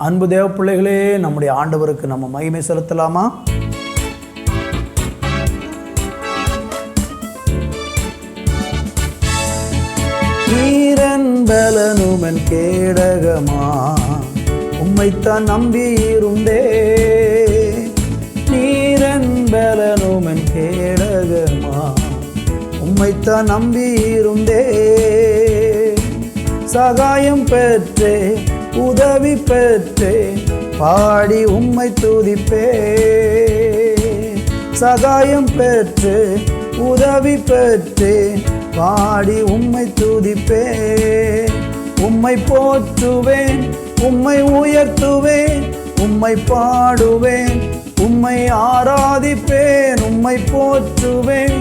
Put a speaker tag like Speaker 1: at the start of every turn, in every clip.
Speaker 1: அன்பு தேவ பிள்ளைகளே, நம்முடைய ஆண்டவருக்கு நம்ம மகிமை செலுத்தலாமா? நீரன்பலனுமன் கேடகமா, உம்மைத்தான் நம்பியிருந்தே. நீரன்பலனுமன் கேடகமா, உம்மைத்தான் நம்பியிருந்தே. சகாயம் பெற்றே, உதவி பெற்றே, பாடி உம்மை துதிப்பே. சகாயம் பெற்று உதவி பெற்றே, பாடி உம்மை துதிப்பே. உம்மை போற்றுவேன், உம்மை உயர்த்துவேன், உம்மை பாடுவேன், உம்மை ஆராதிப்பேன். உம்மை போற்றுவேன்,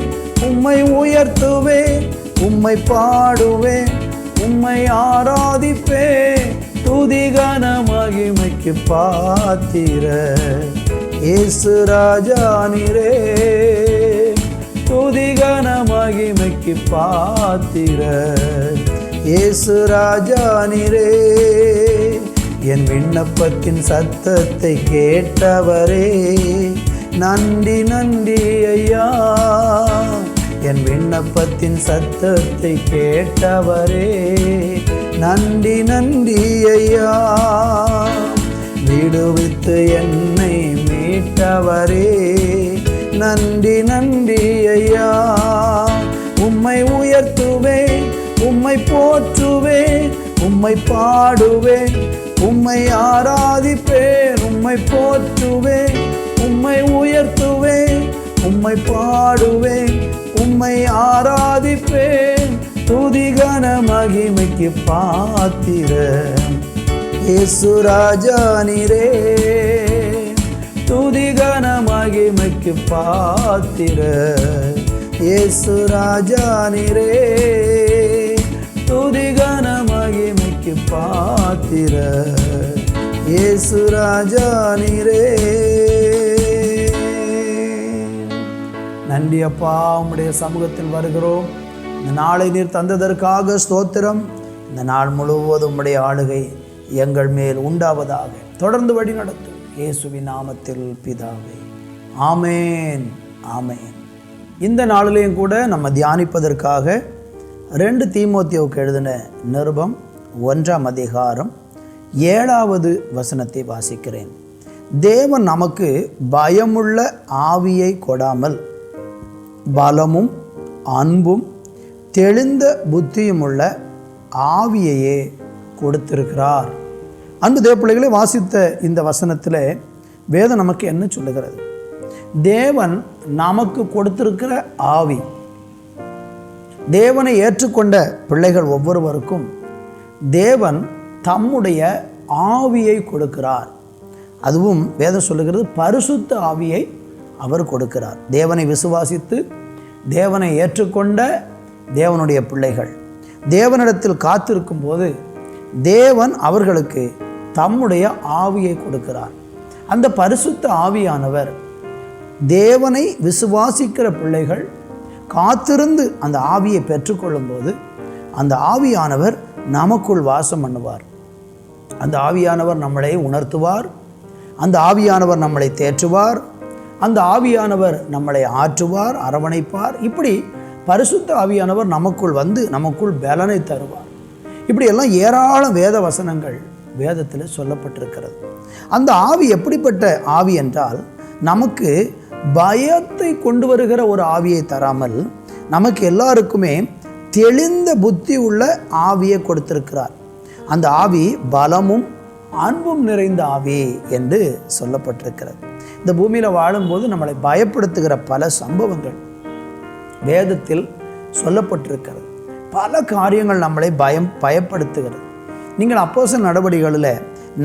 Speaker 1: உம்மை உயர்த்துவேன், உம்மை பாடுவேன், உம்மை ஆராதிப்பேன். துதிகன மகிமைக்கு பாத்திர இயேசு ராஜா நீரே. துதிகன மகிமைக்கு பாத்திர இயேசு ராஜா நீரே. என் விண்ணப்பத்தின் சத்தத்தை கேட்டவரே, நன்றி நன்றி ஐயா. என் விண்ணப்பத்தின் சத்தத்தை கேட்டவரே, நன்றி நன்றி ஐயா. விடுவித்து என்னை மீட்டவரே, நன்றி நன்றி ஐயா. உம்மை உயர்த்துவேன், உம்மை போற்றுவேன், உம்மை பாடுவேன், உம்மை ஆராதிப்பேன். உம்மை போற்றுவேன், உம்மை உயர்த்துவேன், உம்மை பாடுவேன், உம்மை ஆராதிப்பேன். துதிகன மகிமைக்கு பாத்திர இயேசு ராஜா நீரே. துதிகன மகிமைக்கு பாத்திர இயேசு ராஜா நீரே. துதிகன மகிமைக்கு பாத்திர இயேசு ராஜா நீரே. நன்றி அப்பா, உம்முடைய சமூகத்தில் வருகிறோம். இந்த நாளை நீர் தந்ததற்காக ஸ்தோத்திரம். இந்த நாள் முழுவதும் உம்முடைய ஆளுகை எங்கள் மேல் உண்டாவதாக. தொடர்ந்து வழி நடத்தும் இயேசுவின் நாமத்தில் பிதாவே, ஆமேன் ஆமேன். இந்த நாளிலையும் கூட நம்ம தியானிப்பதற்காக 2 தீமோத்தேயுவுக்கு எழுதின நிருபம் 1ஆம் அதிகாரம் 7வது வசனத்தை வாசிக்கிறேன். தேவன் நமக்கு பயமுள்ள ஆவியை கொடாமல் பலமும் அன்பும் தெளிந்த புத்தியுமுள்ள ஆவியையே கொடுத்திருக்கிறார். அன்பு தேவ பிள்ளைகளை, வாசித்த இந்த வசனத்தில் வேதம் நமக்கு என்ன சொல்லுகிறது? தேவன் நமக்கு கொடுத்திருக்கிற ஆவி, தேவனை ஏற்றுக்கொண்ட பிள்ளைகள் ஒவ்வொருவருக்கும் தேவன் தம்முடைய ஆவியை கொடுக்கிறார். அதுவும் வேதம் சொல்லுகிறது, பரிசுத்த ஆவியை அவர் கொடுக்கிறார். தேவனை விசுவாசித்து தேவனை ஏற்றுக்கொண்ட தேவனுடைய பிள்ளைகள் தேவனிடத்தில் காத்திருக்கும் போது தேவன் அவர்களுக்கு தம்முடைய ஆவியை கொடுக்கிறார். அந்த பரிசுத்த ஆவியானவர் தேவனை விசுவாசிக்கிற பிள்ளைகள் காத்திருந்து அந்த ஆவியை பெற்றுக்கொள்ளும் போது அந்த ஆவியானவர் நமக்குள் வாசம் பண்ணுவார். அந்த ஆவியானவர் நம்மளை உணர்த்துவார். அந்த ஆவியானவர் நம்மளை தேற்றுவார். அந்த ஆவியானவர் நம்மளை ஆற்றுவார், அரவணைப்பார். இப்படி பரிசுத்த ஆவியானவர் நமக்குள் வந்து நமக்குள் பலனை தருவார். இப்படியெல்லாம் ஏராளம் வேத வசனங்கள் வேதத்தில் சொல்லப்பட்டிருக்கிறது. அந்த ஆவி எப்படிப்பட்ட ஆவி என்றால், நமக்கு பயத்தை கொண்டு வருகிற ஒரு ஆவியை தராமல் நமக்கு எல்லாருக்குமே தெளிந்த புத்தி உள்ள ஆவியை கொடுத்திருக்கிறார். அந்த ஆவி பலமும் அன்பும் நிறைந்த ஆவி என்று சொல்லப்பட்டிருக்கிறது. இந்த பூமியில் வாழும்போது நம்மளை பயப்படுத்துகிற பல சம்பவங்கள் வேதத்தில் சொல்லப்பட்டிருக்கிறது. பல காரியங்கள் நம்மளை பயப்படுத்துகிறது. நீங்கள் அப்போஸ்தலர் நடவடிக்கைகளில்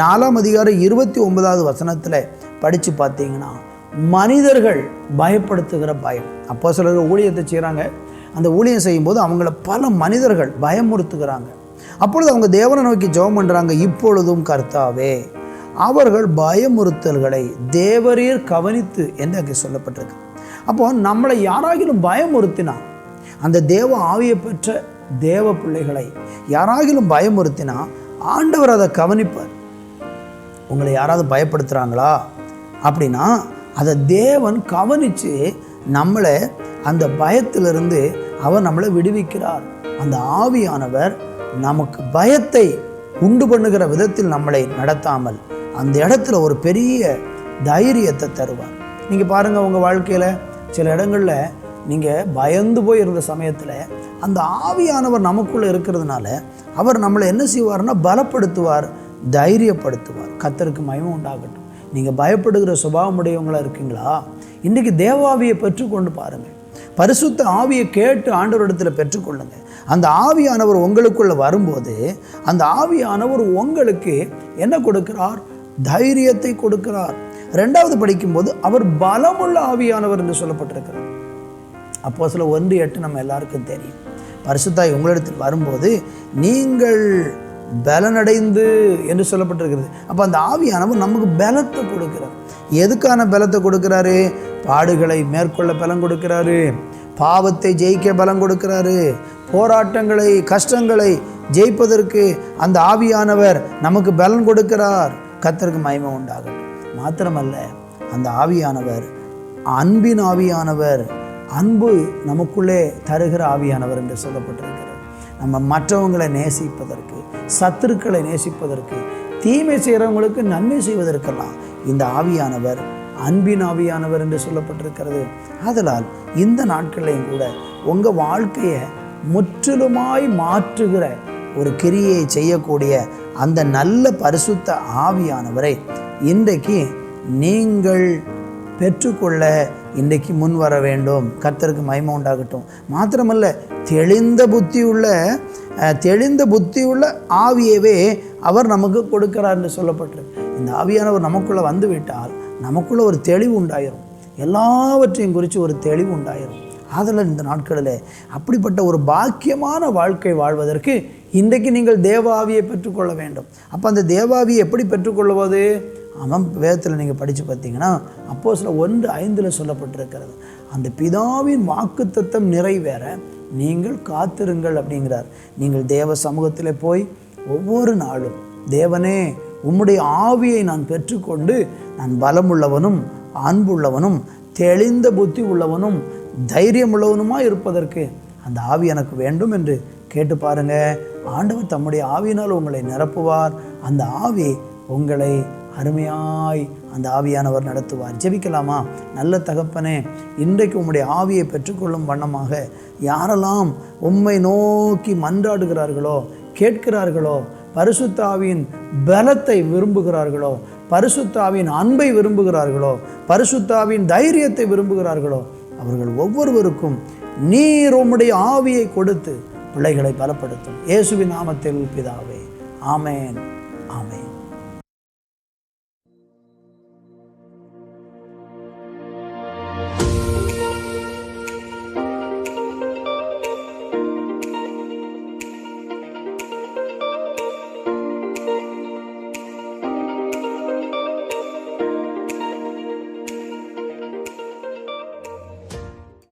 Speaker 1: 4ஆம் அதிகாரம் 29வது வசனத்தில் படித்து பார்த்தீங்கன்னா, மனிதர்கள் பயப்படுத்துகிற பயம். அப்போஸ்தலர்கள் ஊழியத்தை செய்கிறாங்க. அந்த ஊழியம் செய்யும்போது அவங்கள பல மனிதர்கள் பயமுறுத்துகிறாங்க. அப்பொழுது அவங்க தேவனை நோக்கி ஜெபம் பண்ணுறாங்க, இப்பொழுதும் கர்த்தாவே அவர்கள் பயமுறுத்தல்களை தேவரீர் கவனித்து என்று அங்கே சொல்லப்பட்டிருக்கு. அப்போ நம்மளை யாராகிலும் பயமுறுத்தினா, அந்த தேவ ஆவியை பெற்ற தேவ பிள்ளைகளை யாராகிலும் பயமுறுத்தினா ஆண்டவர் அதை கவனிப்பார். உங்களை யாராவது பயப்படுத்துகிறாங்களா அப்படின்னா அதை தேவன் கவனித்து நம்மளை அந்த பயத்திலிருந்து அவர் நம்மளை விடுவிக்கிறார். அந்த ஆவியானவர் நமக்கு பயத்தை உண்டு பண்ணுகிற விதத்தில் நம்மளை நடத்தாமல் அந்த இடத்துல ஒரு பெரிய தைரியத்தை தருவார். நீங்கள் பாருங்கள், உங்கள் வாழ்க்கையில் சில இடங்களில் நீங்கள் பயந்து போய் இருந்த சமயத்தில் அந்த ஆவியானவர் நமக்குள்ளே இருக்கிறதுனால அவர் நம்மளை என்ன செய்வார்னா பலப்படுத்துவார், தைரியப்படுத்துவார். கர்த்தருக்கு மகிமை உண்டாகட்டும். நீங்கள் பயப்படுகிற சுபாவமுடையவங்களாக இருக்கீங்களா? இன்றைக்கி தேவாவியை பெற்றுக்கொண்டு பாருங்கள். பரிசுத்த ஆவியை கேட்டு ஆண்டவரிடத்தில் பெற்றுக்கொள்ளுங்க. அந்த ஆவியானவர் உங்களுக்குள்ள வரும்போது அந்த ஆவியானவர் உங்களுக்கு என்ன கொடுக்கிறார்? தைரியத்தை கொடுக்கிறார். 2வது படிக்கும்போது அவர் பலமுள்ள ஆவியானவர் என்று சொல்லப்பட்டிருக்கிறார். அப்போஸ்தலர் 1:8 நம்ம எல்லாருக்கும் தெரியும். பரிசுத்தாய் உங்களிடத்தில் வரும்போது நீங்கள் பலனடைந்து என்று சொல்லப்பட்டிருக்கிறது. அப்போ அந்த ஆவியானவர் நமக்கு பலத்தை கொடுக்கிறார். எதுக்கான பலத்தை கொடுக்கிறாரு? பாடுகளை மேற்கொள்ள பலம் கொடுக்கிறாரு, பாவத்தை ஜெயிக்க பலம் கொடுக்கிறாரு, போராட்டங்களை கஷ்டங்களை ஜெயிப்பதற்கு அந்த ஆவியானவர் நமக்கு பலன் கொடுக்கிறார். கர்த்தருக்கு மகிமை உண்டாகட்டும். மாத்திரமல்ல, அந்த ஆவியானவர் அன்பின் ஆவியானவர், அன்பு நமக்குள்ளே தருகிற ஆவியானவர் என்று சொல்லப்பட்டிருக்கிறது. நம்ம மற்றவங்களை நேசிப்பதற்கு, சத்துருக்களை நேசிப்பதற்கு, தீமை செய்கிறவங்களுக்கு நன்மை செய்வதற்கெல்லாம் இந்த ஆவியானவர் அன்பின் ஆவியானவர் என்று சொல்லப்பட்டிருக்கிறது. ஆதலால் இந்த நாட்களையும் கூட உங்கள் வாழ்க்கையை முற்றிலுமாய் மாற்றுகிற ஒரு கிரியை செய்யக்கூடிய அந்த நல்ல பரிசுத்த ஆவியானவரை இன்றைக்கு நீங்கள் பெற்றுக்கொள்ள இன்றைக்கு முன் வர வேண்டும். கர்த்தருக்கு மகிமை உண்டாகட்டும். மாத்திரமல்ல, தெளிந்த புத்தியுள்ள ஆவியவே அவர் நமக்கு கொடுக்கிறார் என்று சொல்லப்பட்டிருக்கு. இந்த ஆவியானவர் நமக்குள்ளே வந்து விட்டால் நமக்குள்ளே ஒரு தெளிவு உண்டாயிரும், எல்லாவற்றையும் குறித்து ஒரு தெளிவு உண்டாயிரும். அதில் இந்த நாட்களில் அப்படிப்பட்ட ஒரு பாக்கியமான வாழ்க்கை வாழ்வதற்கு இன்றைக்கு நீங்கள் தேவாவியை பெற்றுக்கொள்ள வேண்டும். அப்போ அந்த தேவாவியை எப்படி பெற்றுக்கொள்வது? அவன் வேதத்தில் நீங்கள் படித்து பார்த்தீங்கன்னா அப்போஸ்தலர் 1:5 சொல்லப்பட்டிருக்கிறது. அந்த பிதாவின் வாக்குத்தத்தம் நிறைவேற நீங்கள் காத்திருங்கள் அப்படிங்கிறார். நீங்கள் தேவ சமூகத்தில் போய் ஒவ்வொரு நாளும், தேவனே உம்முடைய ஆவியை நான் பெற்றுக்கொண்டு நான் பலமுள்ளவனும் அன்புள்ளவனும் தெளிந்த புத்தி உள்ளவனும் தைரியம் உள்ளவனுமாக இருப்பதற்கு அந்த ஆவி எனக்கு வேண்டும் என்று கேட்டு பாருங்க. ஆண்டவர் தம்முடைய ஆவியினால் உங்களை நிரப்புவார். அந்த ஆவி உங்களை அருமையாய் அந்த ஆவியானவர் நடத்துவார். ஜெபிக்கலாமா? நல்ல தகப்பனே, இன்றைக்கு உம்முடைய ஆவியை பெற்றுக்கொள்ளும் வண்ணமாக யாரெல்லாம் உம்மை நோக்கி மன்றாடுகிறார்களோ, கேட்கிறார்களோ, பரிசுத்த ஆவியின் பலத்தை விரும்புகிறார்களோ, பரிசுத்த ஆவியின் அன்பை விரும்புகிறார்களோ, பரிசுத்த ஆவியின் தைரியத்தை விரும்புகிறார்களோ, அவர்கள் ஒவ்வொருவருக்கும் நீர் உம்முடைய ஆவியை கொடுத்து பிள்ளைகளை பலப்படுத்தும். இயேசுவின் நாமத்தில் பிதாவே, ஆமேன், ஆமேன்.